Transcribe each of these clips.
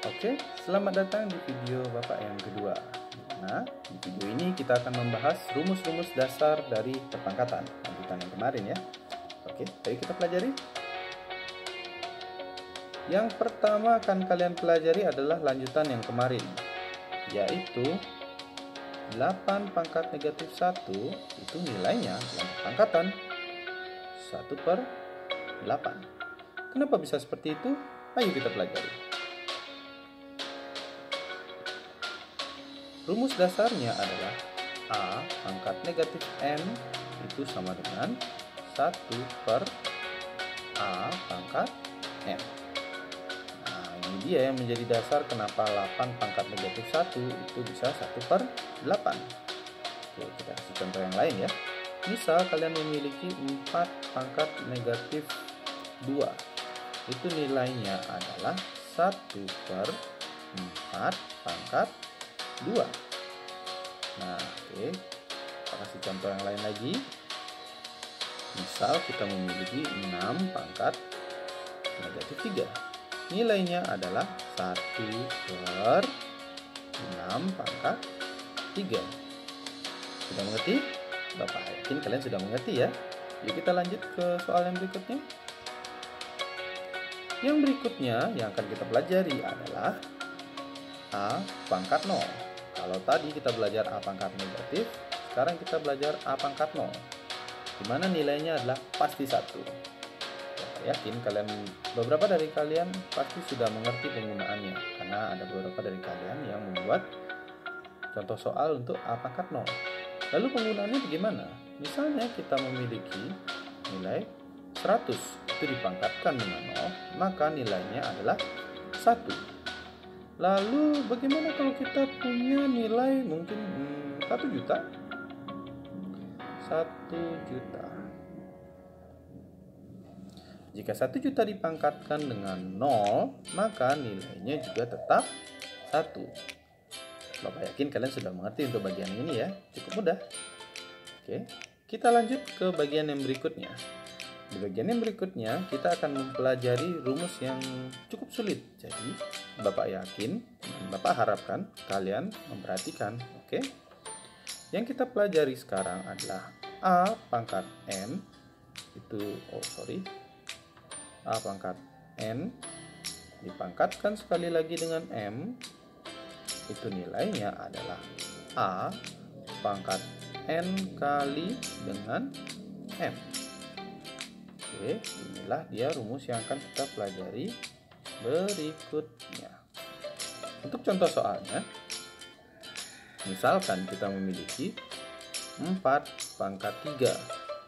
Oke, selamat datang di video Bapak yang kedua. Nah, di video ini kita akan membahas rumus-rumus dasar dari perpangkatan, lanjutan yang kemarin ya. Oke, ayo kita pelajari. Yang pertama akan kalian pelajari adalah lanjutan yang kemarin, yaitu 8 pangkat negatif 1 itu nilainya dalam pangkatan 1/8. Kenapa bisa seperti itu? Ayo kita pelajari. Rumus dasarnya adalah A pangkat negatif N itu sama dengan 1/A pangkat N. Nah, ini dia yang menjadi dasar kenapa 8 pangkat negatif 1 itu bisa 1/8. Oke, kita kasih contoh yang lain ya. Misal kalian memiliki 4 pangkat negatif 2. Itu nilainya adalah 1/4 pangkat 2. Nah, oke. Kita kasih contoh yang lain lagi. Misal kita memiliki 6 pangkat negatif 3. Nilainya adalah 1/6 pangkat 3. Sudah mengerti? Bapak yakin kalian sudah mengerti ya. Yuk kita lanjut ke soal yang berikutnya. Yang berikutnya yang akan kita pelajari adalah A pangkat 0. Kalau tadi kita belajar A pangkat negatif, sekarang kita belajar A pangkat 0, di mana nilainya adalah pasti 1. Saya yakin beberapa dari kalian pasti sudah mengerti penggunaannya, karena ada beberapa dari kalian yang membuat contoh soal untuk A pangkat 0. Lalu penggunaannya bagaimana? Misalnya kita memiliki nilai 100, itu dipangkatkan dengan 0, maka nilainya adalah 1. Lalu bagaimana kalau kita punya nilai mungkin 1 juta? 1 juta. Jika 1 juta dipangkatkan dengan 0, maka nilainya juga tetap 1. Bapak yakin kalian sudah mengerti untuk bagian ini ya. Cukup mudah. Oke, kita lanjut ke bagian yang berikutnya. Di bagian yang berikutnya kita akan mempelajari rumus yang cukup sulit. Jadi Bapak yakin dan Bapak harapkan kalian memperhatikan. Oke. Yang kita pelajari sekarang adalah A pangkat N itu A pangkat N dipangkatkan sekali lagi dengan M, itu nilainya adalah A pangkat N kali dengan M. Oke, inilah dia rumus yang akan kita pelajari berikutnya. Untuk contoh soalnya, misalkan kita memiliki 4 pangkat 3,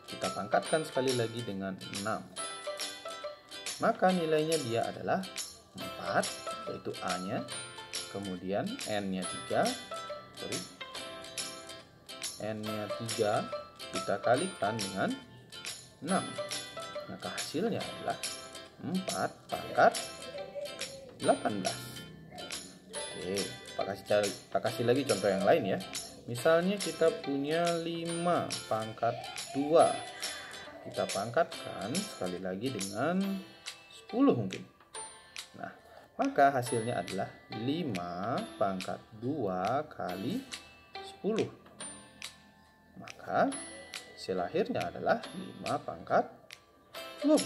kita pangkatkan sekali lagi dengan 6. Maka nilainya dia adalah 4, yaitu A-nya, kemudian N-nya 3, N-nya 3 kita kalikan dengan 6. Maka hasilnya adalah 4 pangkat 18. Oke, Pak kasih lagi contoh yang lain ya. Misalnya kita punya 5 pangkat 2. Kita pangkatkan sekali lagi dengan 10 mungkin. Nah, maka hasilnya adalah 5 pangkat 2 kali 10. Maka hasil akhirnya adalah 5 pangkat 20.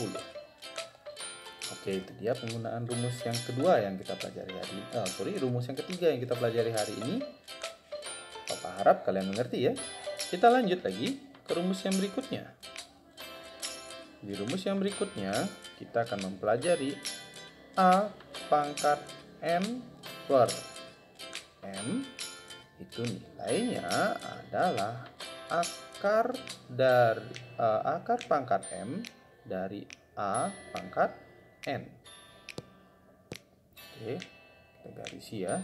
Oke, itu dia penggunaan rumus yang kedua yang kita pelajari hari ini. Rumus yang ketiga yang kita pelajari hari ini. Bapak harap kalian mengerti ya. Kita lanjut lagi ke rumus yang berikutnya. Di rumus yang berikutnya, kita akan mempelajari A pangkat N per M, itu nilainya adalah akar pangkat M dari A pangkat N. Oke, kita garisi ya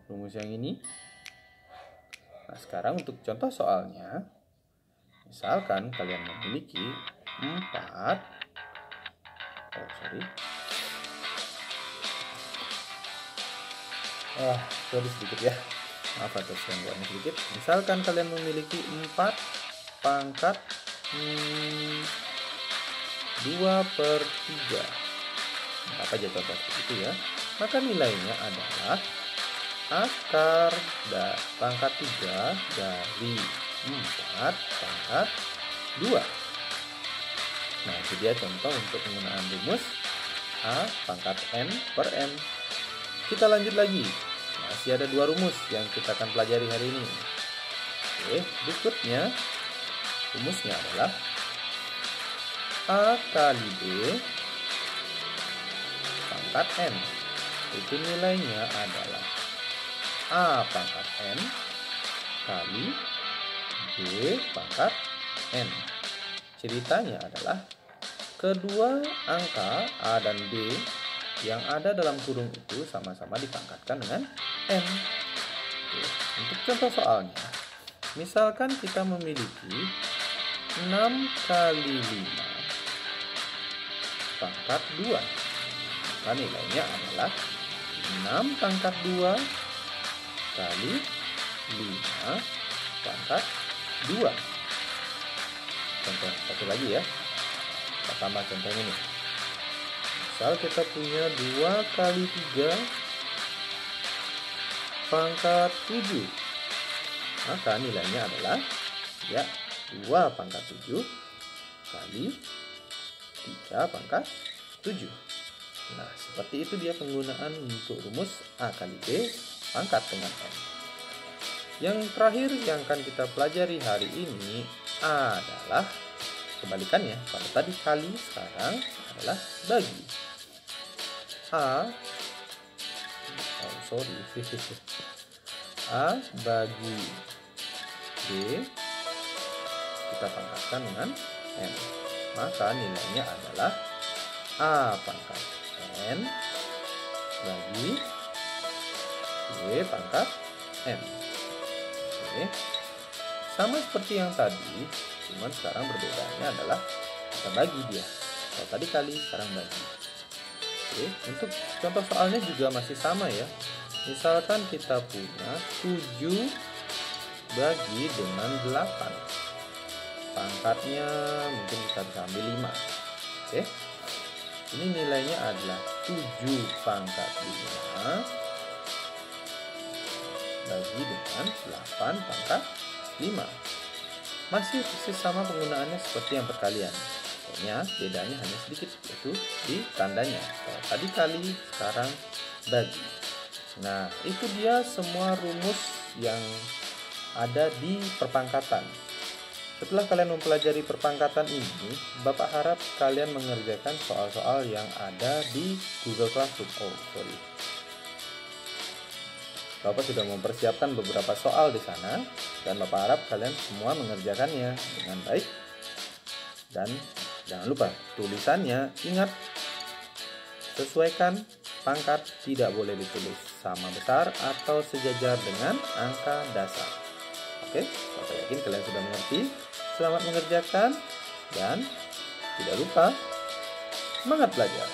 rumus yang ini. Nah, sekarang untuk contoh soalnya, misalkan kalian memiliki 4 sedikit ya, maaf atas gangguannya sedikit. Misalkan kalian memiliki 4 pangkat 2/3. Apa aja contoh seperti itu ya. Maka nilainya adalah akar pangkat 3 dari 4 pangkat 2. Nah, itu dia contoh untuk penggunaan rumus A pangkat N per M. Kita lanjut lagi. Masih ada 2 rumus yang kita akan pelajari hari ini. Oke, berikutnya rumusnya adalah A kali B pangkat N. Itu nilainya adalah A pangkat N kali B pangkat N. Ceritanya adalah kedua angka A dan B yang ada dalam kurung itu sama-sama dipangkatkan dengan N. Oke, untuk contoh soalnya, misalkan kita memiliki 6 kali 5 pangkat 2. Maka nilainya adalah 6 pangkat 2 kali 5 pangkat 2. Contoh satu lagi ya. Kita tambah contoh ini. Misal kita punya 2 kali 3 pangkat 7. Maka nilainya adalah ya 2 pangkat 7 kali 3 pangkat 7. Nah, seperti itu dia penggunaan untuk rumus A kali B pangkat dengan N. Yang terakhir yang akan kita pelajari hari ini adalah kebalikannya. Pada tadi kali, sekarang adalah bagi. A bagi B kita pangkatkan dengan N. Maka nilainya adalah A pangkat N bagi B pangkat M. Oke. Sama seperti yang tadi, cuman sekarang perbedaannya adalah kita bagi dia. Kalau tadi kali, sekarang bagi. Oke, untuk contoh soalnya juga masih sama ya. Misalkan kita punya 7 bagi dengan 8. Pangkatnya mungkin kita bisa ambil 5. Oke. Ini nilainya adalah 7 pangkat 5 bagi dengan 8 pangkat 5. Masih persis sama penggunaannya seperti yang perkalian. Pokoknya bedanya hanya sedikit, yaitu di tandanya. Kalau tadi kali, sekarang bagi. Nah, itu dia semua rumus yang ada di perpangkatan. Setelah kalian mempelajari perpangkatan ini, Bapak harap kalian mengerjakan soal-soal yang ada di Google Classroom. Bapak sudah mempersiapkan beberapa soal di sana, dan Bapak harap kalian semua mengerjakannya dengan baik. Dan jangan lupa, tulisannya ingat, sesuaikan pangkat, tidak boleh ditulis sama besar atau sejajar dengan angka dasar. Oke, Bapak yakin kalian sudah mengerti. Selamat mengerjakan, dan tidak lupa, semangat belajar.